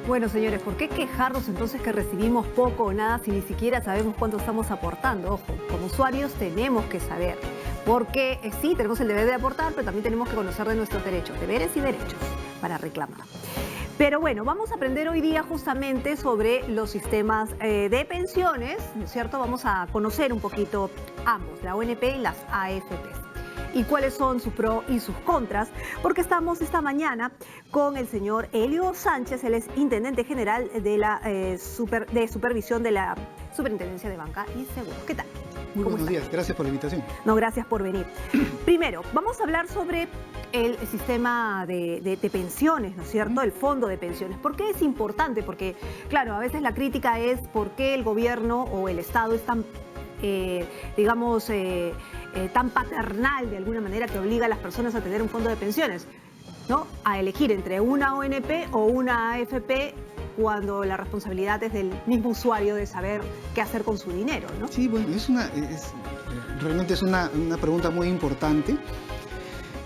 Bueno, señores, ¿por qué quejarnos entonces que recibimos poco o nada si ni siquiera sabemos cuánto estamos aportando? Ojo, como usuarios tenemos que saber, porque sí, tenemos el deber de aportar, pero también tenemos que conocer de nuestros derechos, deberes y derechos para reclamar. Pero bueno, vamos a aprender hoy día justamente sobre los sistemas de pensiones, ¿no es cierto? Vamos a conocer un poquito ambos, la ONP y las AFPs. Y cuáles son sus pros y sus contras, porque estamos esta mañana con el señor Elio Sánchez, él es intendente general de la supervisión de la Superintendencia de Banca y Seguros. ¿Qué tal? Muy buenos días, gracias por la invitación. No, gracias por venir. Primero, vamos a hablar sobre el sistema de pensiones, ¿no es cierto? El fondo de pensiones. ¿Por qué es importante? Porque, claro, a veces la crítica es por qué el gobierno o el Estado es tan, tan paternal de alguna manera que obliga a las personas a tener un fondo de pensiones, ¿no? A elegir entre una ONP o una AFP cuando la responsabilidad es del mismo usuario de saber qué hacer con su dinero, ¿no? Sí, bueno, realmente es una pregunta muy importante.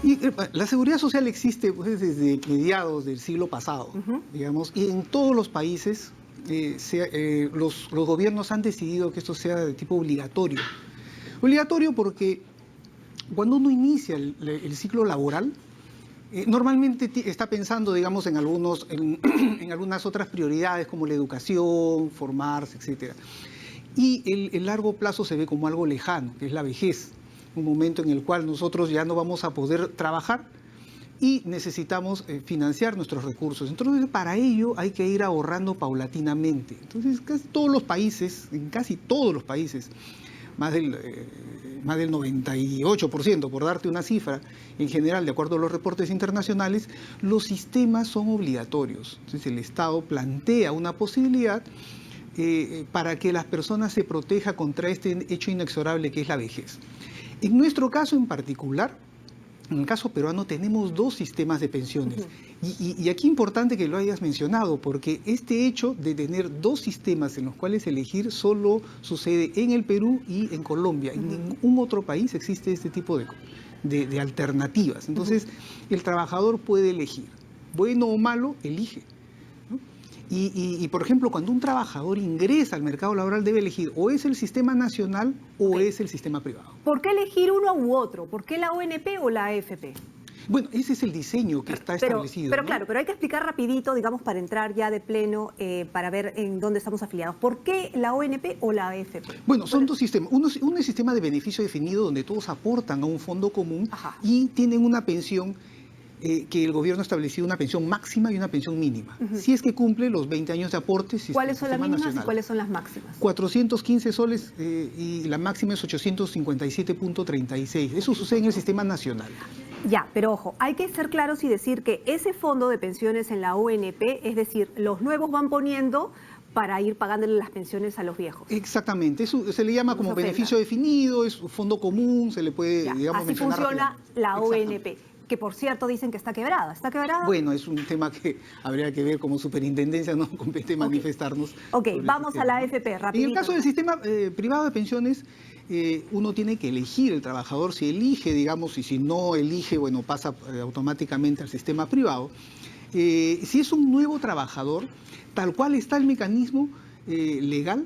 Y la seguridad social existe pues, desde mediados del siglo pasado, digamos, y en todos los países los gobiernos han decidido que esto sea de tipo obligatorio. Obligatorio porque cuando uno inicia el ciclo laboral, normalmente está pensando, digamos, en algunas otras prioridades como la educación, formarse, etc. Y el largo plazo se ve como algo lejano, que es la vejez, un momento en el cual nosotros ya no vamos a poder trabajar y necesitamos financiar nuestros recursos. Entonces, para ello hay que ir ahorrando paulatinamente. Entonces, en casi todos los países, más del 98%, por darte una cifra, en general, de acuerdo a los reportes internacionales, los sistemas son obligatorios. Entonces, el Estado plantea una posibilidad para que las personas se protejan contra este hecho inexorable que es la vejez. En nuestro caso en particular, en el caso peruano, tenemos dos sistemas de pensiones. Y aquí es importante que lo hayas mencionado, porque este hecho de tener dos sistemas en los cuales elegir solo sucede en el Perú y en Colombia. En ningún otro país existe este tipo de alternativas. Entonces, el trabajador puede elegir. Bueno o malo, elige. Y, por ejemplo, cuando un trabajador ingresa al mercado laboral debe elegir o es el sistema nacional o es el sistema privado. ¿Por qué elegir uno u otro? ¿Por qué la ONP o la AFP? Bueno, ese es el diseño que está establecido. Pero ¿no? claro, pero hay que explicar rapidito, digamos, para entrar ya de pleno, para ver en dónde estamos afiliados. ¿Por qué la ONP o la AFP? Bueno, son dos sistemas. Uno es el sistema de beneficio definido donde todos aportan a un fondo común y tienen una pensión que el gobierno ha establecido una pensión máxima y una pensión mínima. Si es que cumple los 20 años de aportes. ¿Cuáles son las mínimas y cuáles son las máximas? 415 soles y la máxima es 857.36. Eso sucede en el sistema nacional. Ya, pero ojo, hay que ser claros y decir que ese fondo de pensiones en la ONP, es decir, los nuevos van poniendo para ir pagándole las pensiones a los viejos. Exactamente, eso se le llama como beneficio definido, es un fondo común, se le puede, digamos, así funciona la ONP. Que por cierto dicen que está quebrada. ¿Está quebrada? Bueno, es un tema que habría que ver como superintendencia, no compete manifestarnos. Ok, vamos a la AFP, rapidito. En el caso del sistema privado de pensiones, uno tiene que elegir el trabajador, si elige, digamos, y si no elige, bueno, pasa automáticamente al sistema privado. Si es un nuevo trabajador, tal cual está el mecanismo legal,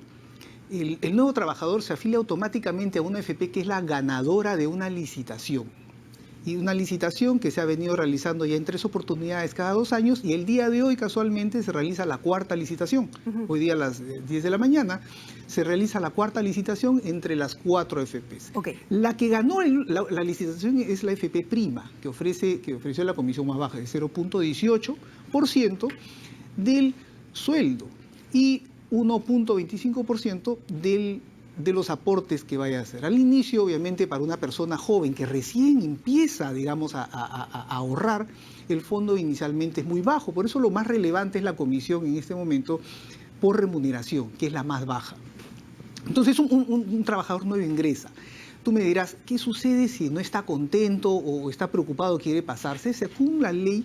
el nuevo trabajador se afilia automáticamente a una AFP que es la ganadora de una licitación. Y una licitación que se ha venido realizando ya en 3 oportunidades cada 2 años y el día de hoy casualmente se realiza la 4ª licitación. Hoy día a las 10 de la mañana se realiza la 4ª licitación entre las 4 AFPs. La que ganó la licitación es la AFP Prima, que ofreció la comisión más baja de 0.18% del sueldo y 1.25% de los aportes que vaya a hacer. Al inicio, obviamente, para una persona joven que recién empieza, digamos, a ahorrar, el fondo inicialmente es muy bajo. Por eso lo más relevante es la comisión en este momento por remuneración, que es la más baja. Entonces, un trabajador nuevo ingresa. Tú me dirás, ¿qué sucede si no está contento o está preocupado, quiere pasarse? Según la ley,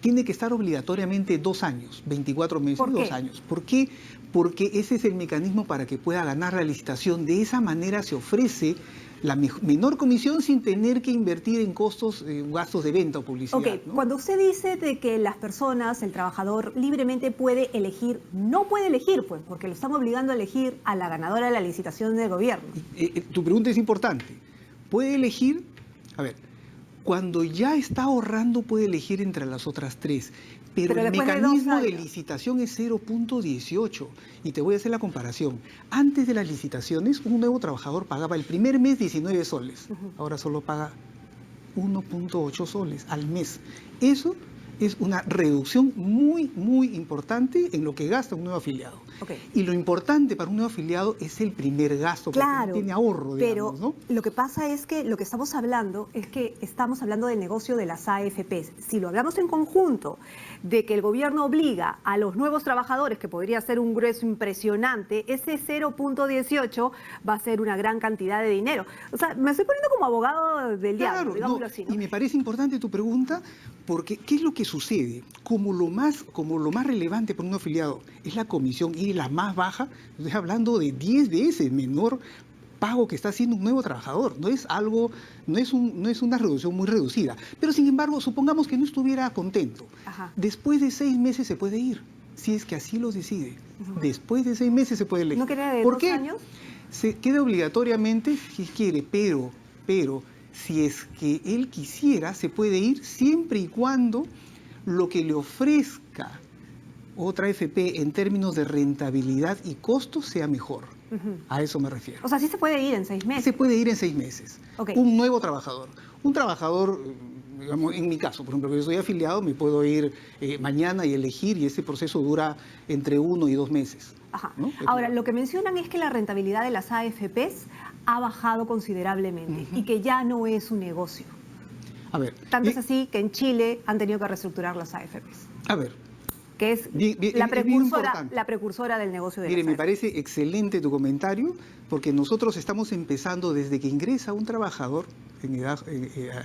tiene que estar obligatoriamente 2 años, 24 meses, 2 años. ¿Por qué? Porque ese es el mecanismo para que pueda ganar la licitación. De esa manera se ofrece la menor comisión sin tener que invertir en costos, gastos de venta o publicidad. Ok, ¿no? cuando usted dice de que las personas, el trabajador libremente puede elegir, no puede elegir, pues, porque lo están obligando a elegir a la ganadora de la licitación del gobierno. Tu pregunta es importante. Puede elegir, a ver, cuando ya está ahorrando puede elegir entre las otras tres, pero el después de 2 mecanismo de años. licitación es 0.18 y te voy a hacer la comparación. Antes de las licitaciones, un nuevo trabajador pagaba el primer mes 19 soles, ahora solo paga 1.8 soles al mes. Eso es una reducción muy, muy importante en lo que gasta un nuevo afiliado. Okay. Y lo importante para un nuevo afiliado es el primer gasto, porque Claro, no tiene ahorro, pero digamos, ¿no? lo que pasa es que lo que estamos hablando es que estamos hablando del negocio de las AFPs. Si lo hablamos en conjunto, de que el gobierno obliga a los nuevos trabajadores, que podría ser un grueso impresionante, ese 0.18 va a ser una gran cantidad de dinero. O sea, me estoy poniendo como abogado del diablo, digámoslo así, ¿no? Y me parece importante tu pregunta, porque ¿qué es lo que sucede? Como lo más relevante para un afiliado es la comisión y la más baja, estoy hablando de 10 veces menor pago que está haciendo un nuevo trabajador. No es algo, no es una reducción muy reducida. Pero sin embargo, supongamos que no estuviera contento. Ajá. Después de 6 meses se puede ir, si es que así lo decide. Después de 6 meses se puede elegir. ¿No queda de ¿Por 2 qué? años? Se queda obligatoriamente si quiere, pero si es que él quisiera, se puede ir siempre y cuando lo que le ofrezca otra AFP en términos de rentabilidad y costos sea mejor. A eso me refiero. O sea, sí se puede ir en 6 meses. Se puede ir en 6 meses. Ok. Un nuevo trabajador. Un trabajador, digamos, en mi caso, por ejemplo, que yo soy afiliado, me puedo ir mañana y elegir, y ese proceso dura entre 1 y 2 meses. Ajá. ¿No? Ahora, lo que mencionan es que la rentabilidad de las AFPs ha bajado considerablemente y que ya no es un negocio. A ver. Tanto es así que en Chile han tenido que reestructurar las AFPs. A ver. Que es bien la importante. precursora del negocio de Mire, las me AFPs. parece excelente tu comentario, porque nosotros estamos empezando desde que ingresa un trabajador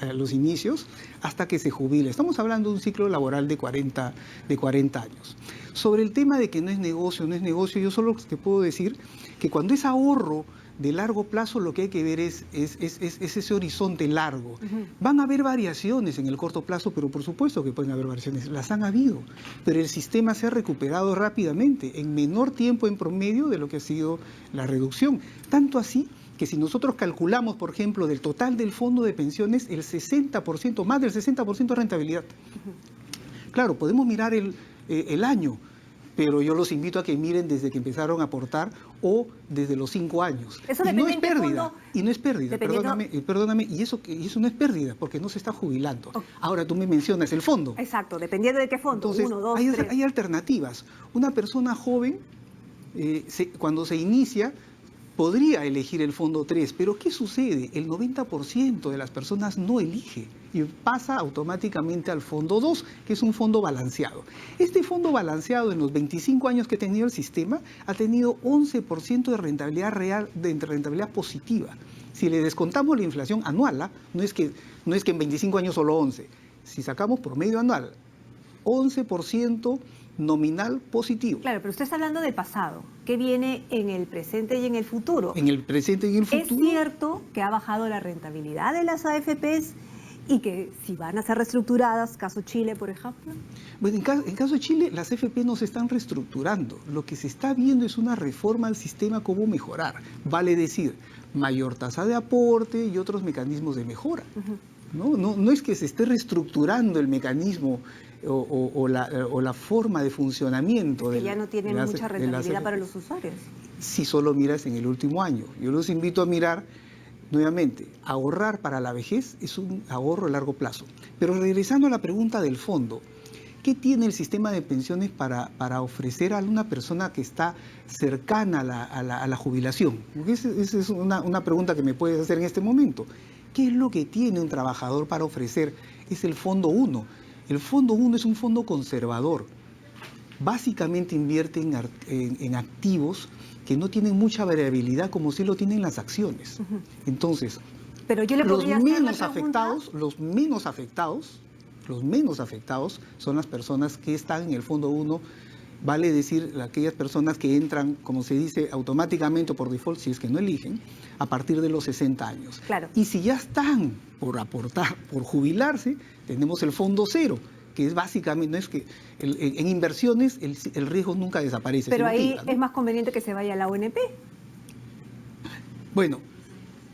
a los inicios hasta que se jubila. Estamos hablando de un ciclo laboral de 40 años. Sobre el tema de que no es negocio, yo solo te puedo decir que cuando es ahorro de largo plazo, lo que hay que ver es ese horizonte largo. Van a haber variaciones en el corto plazo, pero por supuesto que pueden haber variaciones, las han habido, pero el sistema se ha recuperado rápidamente, en menor tiempo en promedio de lo que ha sido la reducción. Tanto así que si nosotros calculamos, por ejemplo, del total del fondo de pensiones, el 60%, más del 60% de rentabilidad. Claro, podemos mirar el año, pero yo los invito a que miren desde que empezaron a aportar o desde los 5 años. Eso y no es depende en qué pérdida, fondo, y no es pérdida, perdóname, y eso no es pérdida, porque no se está jubilando. Ahora tú me mencionas el fondo. Exacto, dependiendo de qué fondo, Entonces, 1, 2, 3. hay alternativas. Una persona joven, cuando se inicia, podría elegir el fondo 3, pero ¿qué sucede? El 90% de las personas no elige y pasa automáticamente al fondo 2, que es un fondo balanceado. Este fondo balanceado, en los 25 años que ha tenido el sistema, ha tenido 11% de rentabilidad real, de rentabilidad positiva. Si le descontamos la inflación anual, no es que en 25 años solo 11, si sacamos promedio anual, 11% nominal positivo. Claro, pero usted está hablando del pasado, que viene en el presente y en el futuro. En el presente y en el futuro. ¿Es cierto que ha bajado la rentabilidad de las AFPs y que si van a ser reestructuradas, caso Chile, por ejemplo? Bueno, en caso de Chile, las AFP no se están reestructurando. Lo que se está viendo es una reforma al sistema, cómo mejorar. Vale decir, mayor tasa de aporte y otros mecanismos de mejora. No es que se esté reestructurando el mecanismo o la forma de funcionamiento. Que ya no tienen mucha rentabilidad para los usuarios. Si solo miras en el último año. Yo los invito a mirar nuevamente. Ahorrar para la vejez es un ahorro a largo plazo. Pero regresando a la pregunta del fondo, ¿qué tiene el sistema de pensiones para ofrecer a una persona que está cercana a la jubilación? Porque esa es una pregunta que me puedes hacer en este momento. ¿Qué es lo que tiene un trabajador para ofrecer? Es el Fondo 1. El Fondo 1 es un fondo conservador. Básicamente invierte en activos que no tienen mucha variabilidad como sí lo tienen las acciones. Entonces, pero yo le los menos afectados son las personas que están en el Fondo 1 vale decir aquellas personas que entran, como se dice, automáticamente o por default, si es que no eligen, a partir de los 60 años. Claro. Y si ya están por aportar, por jubilarse, tenemos el fondo cero, que es básicamente, no es que en inversiones el riesgo nunca desaparece. Pero ahí mitiga, ¿no? es más conveniente que se vaya a la ONP. Bueno,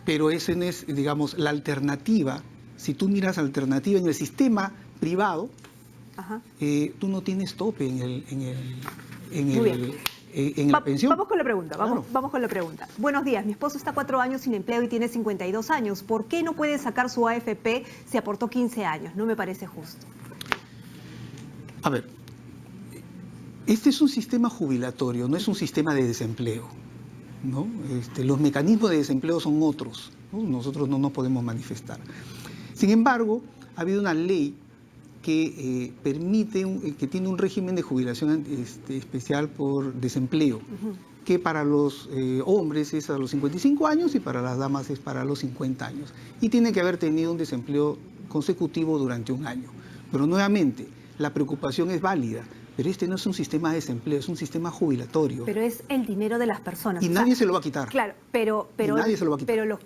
pero esa no es, digamos, la alternativa. Si tú miras alternativa en el sistema privado, Ajá. Tú no tienes tope Muy bien. en la pensión. Vamos con la pregunta, Claro. vamos con la pregunta. Buenos días, mi esposo está 4 años sin empleo y tiene 52 años. ¿Por qué no puede sacar su AFP si aportó 15 años? No me parece justo. A ver, este es un sistema jubilatorio, no es un sistema de desempleo, ¿no? Los mecanismos de desempleo son otros, ¿no? Nosotros no nos podemos manifestar. Sin embargo, ha habido una ley que permite, que tiene un régimen de jubilación especial por desempleo, que para los hombres es a los 55 años y para las damas es para los 50 años. Y tiene que haber tenido un desempleo consecutivo durante un año. Pero nuevamente, la preocupación es válida, pero este no es un sistema de desempleo, es un sistema jubilatorio. Pero es el dinero de las personas. Y nadie se lo va a quitar. Claro, pero nadie se lo va a quitar. Pero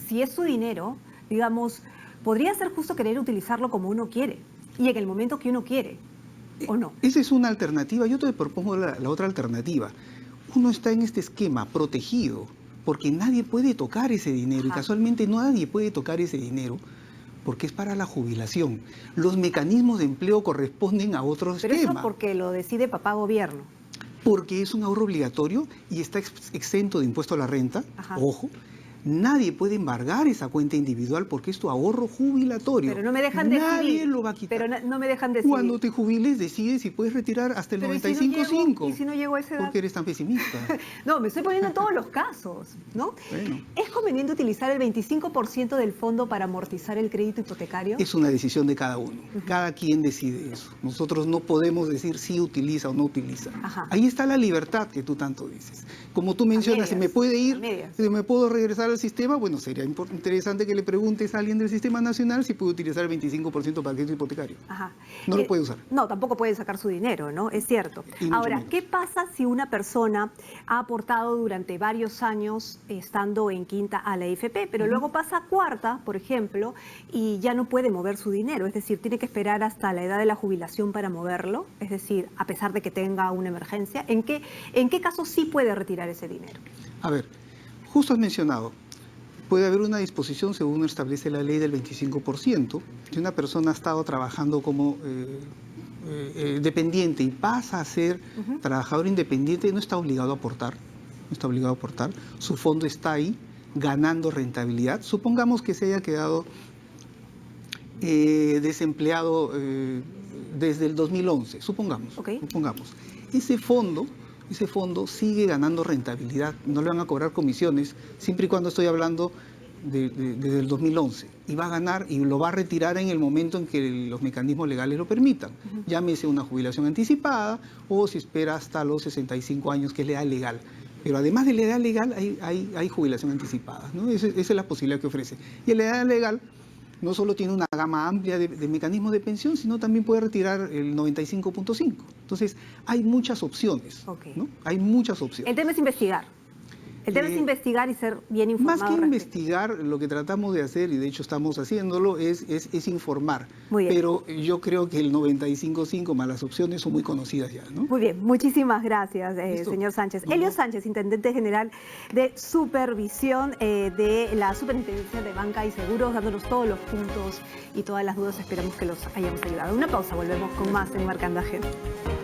si es su dinero, digamos, podría ser justo querer utilizarlo como uno quiere y en el momento que uno quiere, ¿o no? Esa es una alternativa. Yo te propongo la otra alternativa. Uno está en este esquema protegido porque nadie puede tocar ese dinero. Ajá. Y casualmente nadie puede tocar ese dinero porque es para la jubilación. Los mecanismos de empleo corresponden a otro Pero esquema. eso porque lo decide papá gobierno. Porque es un ahorro obligatorio y está exento de impuesto a la renta. Ajá. Ojo. Nadie puede embargar esa cuenta individual porque es tu ahorro jubilatorio. Pero no me dejan decidir. Nadie lo va a quitar. Pero no me dejan decidir. Cuando te jubiles, decides si puedes retirar hasta el Pero ¿y si no 95.5. ¿Y si no llego a esa edad? Porque eres tan pesimista. No, me estoy poniendo en todos los casos, ¿no? Bueno. ¿Es conveniente utilizar el 25% del fondo para amortizar el crédito hipotecario? Es una decisión de cada uno. Cada quien decide eso. Nosotros no podemos decir si utiliza o no utiliza. Ajá. Ahí está la libertad que tú tanto dices. Como tú mencionas, si me medias, puede a ir, medias. si me puedo regresar al sistema, bueno, sería interesante que le preguntes a alguien del sistema nacional si puede utilizar el 25% para el crédito hipotecario. Ajá. No lo puede usar. No, tampoco puede sacar su dinero, ¿no? Es cierto. Y mucho Ahora, menos. ¿qué pasa si una persona ha aportado durante varios años estando en quinta a la AFP, pero luego pasa a cuarta, por ejemplo, y ya no puede mover su dinero? Es decir, tiene que esperar hasta la edad de la jubilación para moverlo, es decir, a pesar de que tenga una emergencia. ¿En qué caso sí puede retirar ese dinero? A ver, justo has mencionado, puede haber una disposición, según establece la ley, del 25%. Si una persona ha estado trabajando como dependiente y pasa a ser trabajador independiente, no está obligado a aportar. No está obligado a aportar. Su fondo está ahí, ganando rentabilidad. Supongamos que se haya quedado desempleado desde el 2011, supongamos. Ok. Supongamos. Ese fondo sigue ganando rentabilidad, no le van a cobrar comisiones, siempre y cuando estoy hablando desde el 2011. Y va a ganar y lo va a retirar en el momento en que los mecanismos legales lo permitan. Llámese una jubilación anticipada o si espera hasta los 65 años, que es la edad legal. Pero además de la edad legal hay jubilación anticipada, ¿no? Esa es la posibilidad que ofrece. Y la edad legal no solo tiene una gama amplia de mecanismos de pensión, sino también puede retirar el 95.5. Entonces, hay muchas opciones, ¿no? Hay muchas opciones. El tema es investigar. El tema es investigar y ser bien informado. Más que respecto. investigar, lo que tratamos de hacer, y de hecho estamos haciéndolo, es informar. Muy bien. Pero yo creo que el 95.5 más las opciones son muy conocidas ya, ¿no? Muy bien, muchísimas gracias, Listo. señor Sánchez. No, Elio no. Sánchez, Intendente General de Supervisión de la Superintendencia de Banca y Seguros, dándonos todos los puntos y todas las dudas. Esperamos que los hayamos ayudado. Una pausa, volvemos con más en Marcando Agenda.